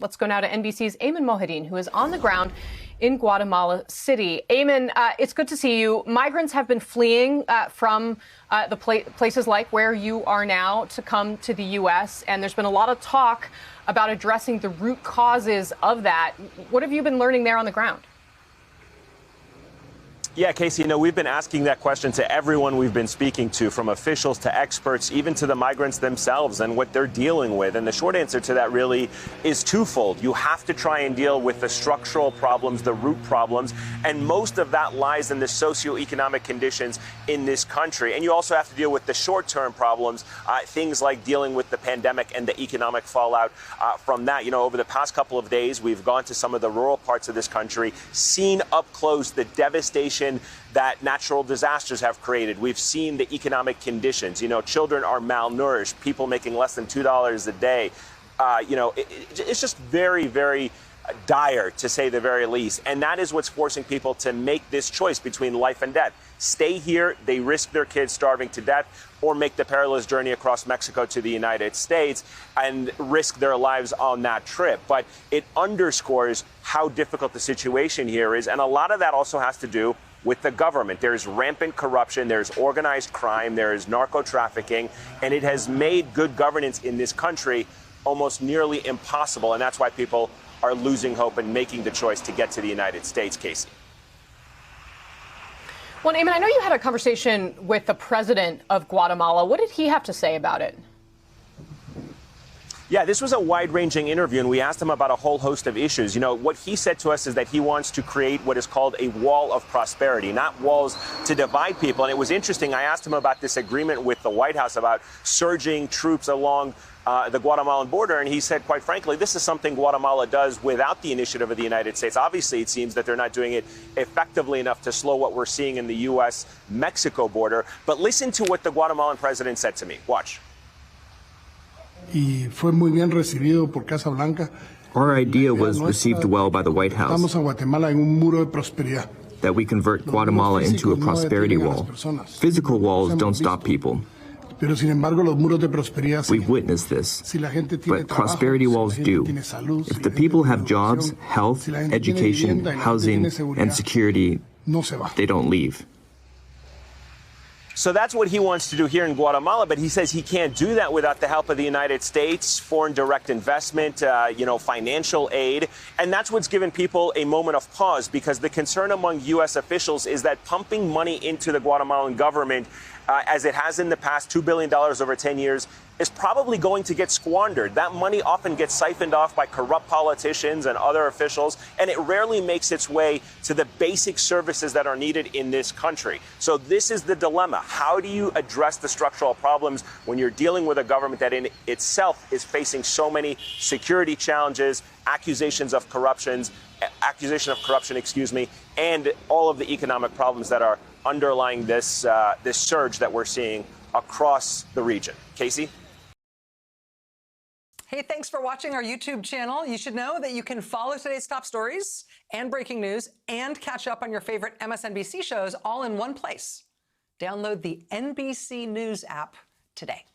Let's go now to NBC's Ayman Mohideen, who is on the ground in Guatemala City. Ayman, it's good to see you. Migrants have been fleeing from the places like where you are now to come to the U.S., and there's been a lot of talk about addressing the root causes of that. What have you been learning there on the ground? Yeah, Casey, we've been asking that question to everyone we've been speaking to, from officials to experts, even to the migrants themselves and what they're dealing with. And the short answer to that really is twofold. You have to try and deal with the structural problems, the root problems, and most of that lies in the socioeconomic conditions in this country. And you also have to deal with the short-term problems, things like dealing with the pandemic and the economic fallout from that. Over the past couple of days, we've gone to some of the rural parts of this country, seen up close the devastation that natural disasters have created. We've seen the economic conditions. Children are malnourished, people making less than $2 a day. It's just very, very dire, to say the very least. And that is what's forcing people to make this choice between life and death. Stay here, they risk their kids starving to death, or make the perilous journey across Mexico to the United States and risk their lives on that trip. But it underscores how difficult the situation here is. And a lot of that also has to do with the government. There's rampant corruption, there's organized crime, there is narco trafficking, and it has made good governance in this country almost nearly impossible. And that's why people are losing hope and making the choice to get to the United States, Casey. Well, Ayman, I know you had a conversation with the president of Guatemala. What did he have to say about it? Yeah, this was a wide-ranging interview, and we asked him about a whole host of issues. What he said to us is that he wants to create what is called a wall of prosperity, not walls to divide people. And it was interesting. I asked him about this agreement with the White House about surging troops along the Guatemalan border, and he said, quite frankly, this is something Guatemala does without the initiative of the United States. Obviously, it seems that they're not doing it effectively enough to slow what we're seeing in the U.S.-Mexico border. But listen to what the Guatemalan president said to me. Watch. Our idea was received well by the White House, that we convert Guatemala into a prosperity wall. Physical walls don't stop people. We've witnessed this, but prosperity walls do. If the people have jobs, health, education, housing, and security, they don't leave. So that's what he wants to do here in Guatemala, but he says he can't do that without the help of the United States, foreign direct investment, financial aid. And that's what's given people a moment of pause, because the concern among U.S. officials is that pumping money into the Guatemalan government, as it has in the past, $2 billion over 10 years, is probably going to get squandered. That money often gets siphoned off by corrupt politicians and other officials, and it rarely makes its way to the basic services that are needed in this country. So this is the dilemma. How do you address the structural problems when you're dealing with a government that in itself is facing so many security challenges, accusations of corruption, and all of the economic problems that are underlying this surge that we're seeing across the region? Casey? Hey, thanks for watching our YouTube channel. You should know that you can follow today's top stories and breaking news and catch up on your favorite MSNBC shows all in one place. Download the NBC News app today.